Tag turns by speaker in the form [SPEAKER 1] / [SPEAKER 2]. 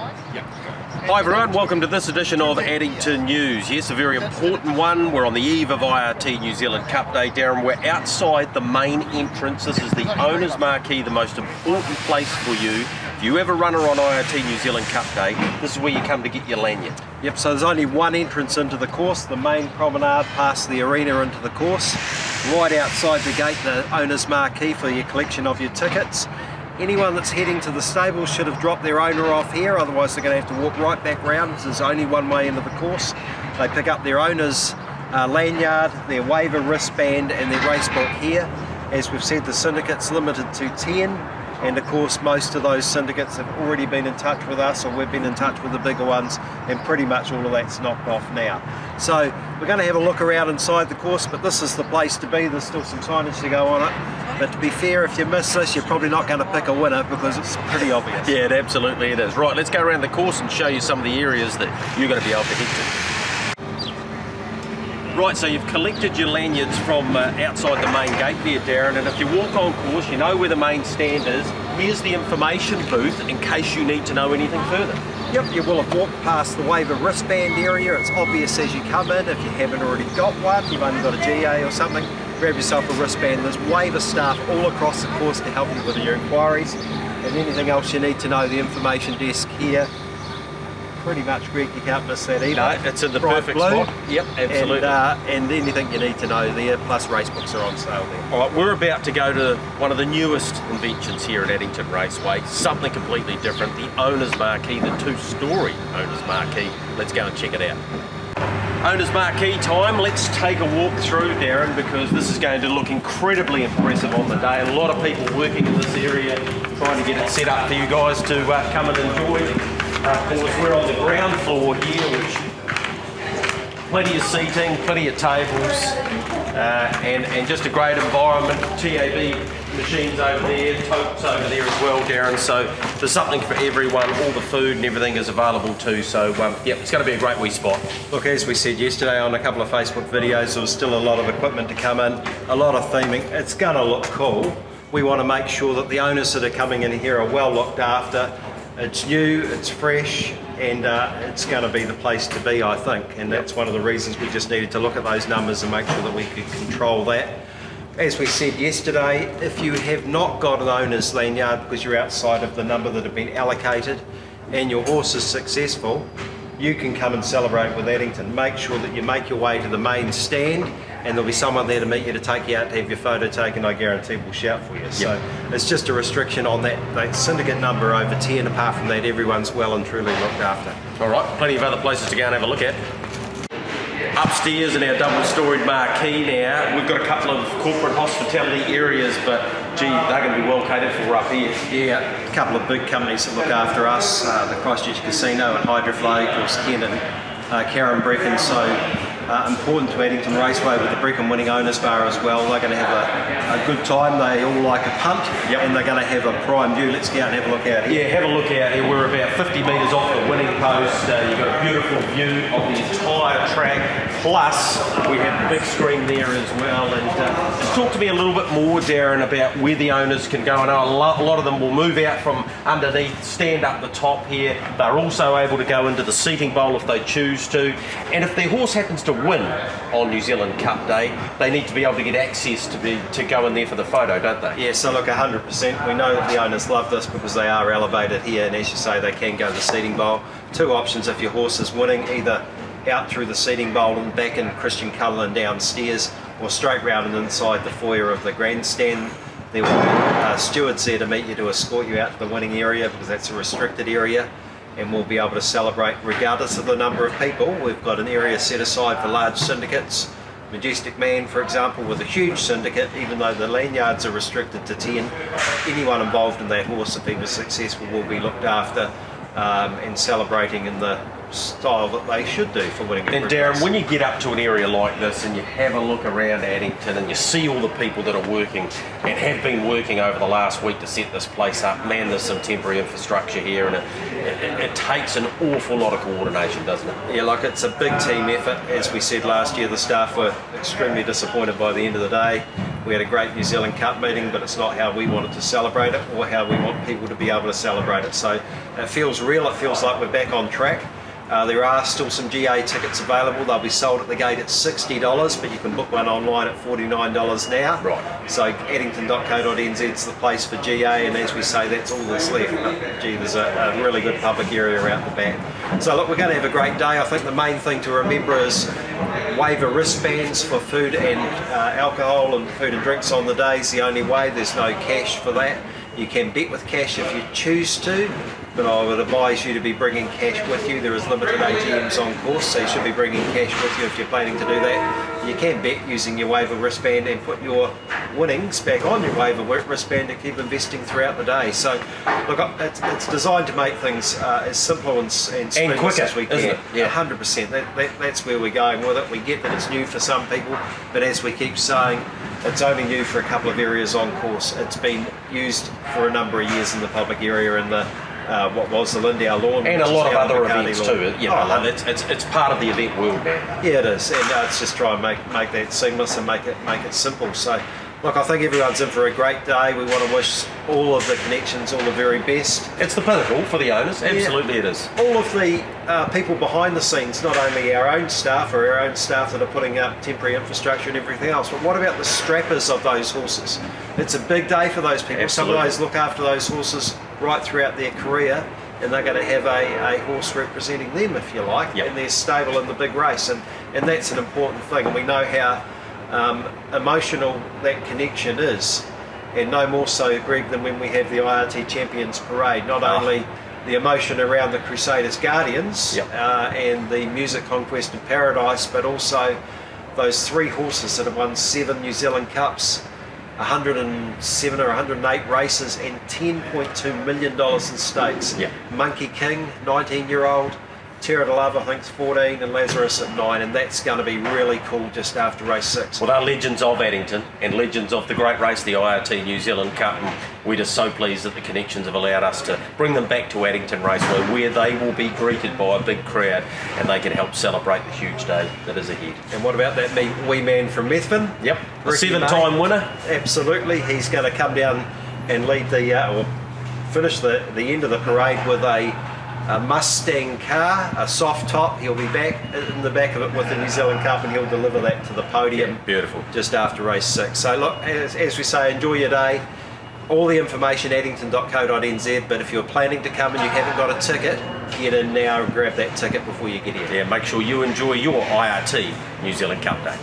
[SPEAKER 1] Hi everyone, welcome to this edition of Addington News. Yes, a very important one. We're on the eve of IRT New Zealand Cup Day, Darren. We're outside the main entrance. This is the owner's marquee, the most important place for you. If you ever run on IRT New Zealand Cup Day, this is where you come to get your lanyard.
[SPEAKER 2] Yep, so there's only one entrance into the course, the main promenade past the arena into the course. Right outside the gate, the owner's marquee for your collection of your tickets. Anyone that's heading to the stable should have dropped their owner off here, otherwise they're going to have to walk right back round because there's only one way into the course. They pick up their owner's lanyard, their waiver wristband and their race book here. As we've said, the syndicate's limited to 10, and of course most of those syndicates have already been in touch with us, or we've been in touch with the bigger ones, and pretty much all of that's knocked off now. So we're going to have a look around inside the course, but this is the place to be. There's still some signage to go on it. But to be fair, if you miss this, you're probably not going to pick a winner because it's pretty obvious.
[SPEAKER 1] Yeah, absolutely it is. Right, let's go around the course and show you some of the areas that you're going to be able to head to. Right, so you've collected your lanyards from outside the main gate there, Darren, and if you walk on course, you know where the main stand is. Here's the information booth in case you need to know anything further.
[SPEAKER 2] Yep, you will have walked past the waiver wristband area. It's obvious as you come in. If you haven't already got one, you've only got a GA or something, grab yourself a wristband. There's waiver staff all across the course to help you with your inquiries. And anything else you need to know, the information desk here. Pretty much, Greg, you can't miss that either.
[SPEAKER 1] No, it's in the perfect spot. Yep, absolutely.
[SPEAKER 2] And anything you need to know there, plus race books are on sale there.
[SPEAKER 1] All right, we're about to go to one of the newest inventions here at Addington Raceway, something completely different, the owner's marquee, the two-storey owner's marquee. Let's go and check it out. Owner's marquee time. Let's take a walk through, Darren, because this is going to look incredibly impressive on the day. A lot of people working in this area, trying to get it set up for you guys to come and enjoy. Of course, we're on the ground floor here, which plenty of seating, plenty of tables, and just a great environment. TAB machines over there, totes over there as well, Darren. So there's something for everyone. All the food and everything is available too. So yeah, it's going to be a great wee spot.
[SPEAKER 2] Look, as we said yesterday on a couple of Facebook videos, there was still a lot of equipment to come in, a lot of theming. It's going to look cool. We want to make sure that the owners that are coming in here are well looked after. It's new, it's fresh, and it's going to be the place to be, I think. And that's one of the reasons we just needed to look at those numbers and make sure that we could control that. As we said yesterday, if you have not got an owner's lanyard because you're outside of the number that have been allocated and your horse is successful, you can come and celebrate with Addington. Make sure that you make your way to the main stand, and there'll be someone there to meet you, to take you out to have your photo taken. I guarantee we'll shout for you. Yep. So it's just a restriction on that syndicate number over 10. Apart from that, everyone's well and truly looked after.
[SPEAKER 1] All right, plenty of other places to go and have a look at. Upstairs in our double-storied marquee now, we've got a couple of corporate hospitality areas, but gee, they're going to be well catered for up here.
[SPEAKER 2] Yeah, a couple of big companies that look after us, the Christchurch Casino and Hydroflow, of course Ken and Karen Brecken. So important to Addington Raceway with the Brecken winning owners bar as well. They're going to have a good time. They all like a punt. Yep. And they're going to have a prime view. Let's get out and have a look out here.
[SPEAKER 1] Yeah, have a look out here. We're about 50 metres off the winning post. You've got a beautiful view of the entire track. Plus, we have the big screen there as well. And just talk to me a little bit more, Darren, about where the owners can go. I know a lot of them will move out from underneath, stand up the top here. They're also able to go into the seating bowl if they choose to. And if their horse happens to win on New Zealand Cup Day, they need to be able to get access to go in there for the photo, don't they?
[SPEAKER 2] Yeah, so look, 100%. We know that the owners love this because they are elevated here, and as you say, they can go to the seating bowl. Two options if your horse is winning, either out through the seating bowl and back in Christian Cullinan downstairs, or straight round and inside the foyer of the grandstand. There will be stewards there to meet you, to escort you out to the winning area, because that's a restricted area, and we'll be able to celebrate regardless of the number of people. We've got an area set aside for large syndicates. Majestic Man, for example, with a huge syndicate, even though the lanyards are restricted to 10, anyone involved in that horse, if he was successful, will be looked after and celebrating in the style that they should do for winning a
[SPEAKER 1] And Darren, when you get up to an area like this and you have a look around Addington and you see all the people that are working and have been working over the last week to set this place up, man, there's some temporary infrastructure here, and it takes an awful lot of coordination, doesn't it?
[SPEAKER 2] Yeah, like it's a big team effort. As we said last year, the staff were extremely disappointed by the end of the day. We had a great New Zealand Cup meeting, but it's not how we wanted to celebrate it or how we want people to be able to celebrate it. So It feels real, it feels like we're back on track. There are still some GA tickets available. They'll be sold at the gate at $60, but you can book one online at $49 now.
[SPEAKER 1] Right.
[SPEAKER 2] So Addington.co.nz is the place for GA, and as we say, that's all that's left. But gee, there's a really good public area around the back. So look, we're going to have a great day. I think the main thing to remember is waiver wristbands for food and alcohol and food and drinks on the day is the only way. There's no cash for that. You can bet with cash if you choose to, but I would advise you to be bringing cash with you. There is limited ATMs on course, so you should be bringing cash with you if you're planning to do that. You can bet using your waiver wristband and put your winnings back on your waiver wristband to keep investing throughout the day. So look, it's designed to make things as simple and seamless
[SPEAKER 1] quicker,
[SPEAKER 2] as we can.
[SPEAKER 1] isn't it? Yeah.
[SPEAKER 2] 100%. That's where we're going with it. We get that it's new for some people, but as we keep saying, it's only new for a couple of areas on course. It's been used for a number of years in the public area in the what was the Lindau lawn,
[SPEAKER 1] And a lot of other
[SPEAKER 2] Albert
[SPEAKER 1] events
[SPEAKER 2] lawn.
[SPEAKER 1] too. You know, it's part of the event world now.
[SPEAKER 2] Yeah, it is, and it's just try and make that seamless and make it simple. So, look, I think everyone's in for a great day. We want to wish all of the connections all the very best.
[SPEAKER 1] It's the pinnacle for the owners. Absolutely, it is.
[SPEAKER 2] All of the people behind the scenes, not only our own staff that are putting up temporary infrastructure and everything else, but what about the strappers of those horses? It's a big day for those people.
[SPEAKER 1] Absolutely.
[SPEAKER 2] Some of those look after those horses right throughout their career, and they're going to have a horse representing them, if you like,
[SPEAKER 1] Yep.
[SPEAKER 2] in their stable in the big race, and that's an important thing. And we know how emotional that connection is, and no more so, Greg, than when we have the IRT Champions Parade. Not only the emotion around the Crusaders Guardians
[SPEAKER 1] Yep.
[SPEAKER 2] and the Music Conquest in Paradise, but also those 3 horses that have won 7 New Zealand Cups, 107 or 108 races, and $10.2 million in stakes.
[SPEAKER 1] Yeah.
[SPEAKER 2] Monkey King, 19-year-old, Terra de Love, I think, is 14, and Lazarus at 9, and that's going to be really cool just after race 6.
[SPEAKER 1] Well, they're legends of Addington and legends of the great race, the IRT New Zealand Cup, and we're just so pleased that the connections have allowed us to bring them back to Addington Raceway, where they will be greeted by a big crowd and they can help celebrate the huge day that is ahead.
[SPEAKER 2] And what about that wee man from Methven?
[SPEAKER 1] Yep, a
[SPEAKER 2] Ricky
[SPEAKER 1] 7-time
[SPEAKER 2] May.
[SPEAKER 1] winner.
[SPEAKER 2] Absolutely, he's going to come down and lead or finish the end of the parade with a Mustang car, a soft top. He'll be back in the back of it with the New Zealand Cup, and he'll deliver that to the podium.
[SPEAKER 1] Yeah, beautiful.
[SPEAKER 2] Just after race 6. So look, as we say, enjoy your day. All the information addington.co.nz, but if you're planning to come and you haven't got a ticket, get in now and grab that ticket before you get here.
[SPEAKER 1] Yeah, make sure you enjoy your IRT New Zealand Cup day.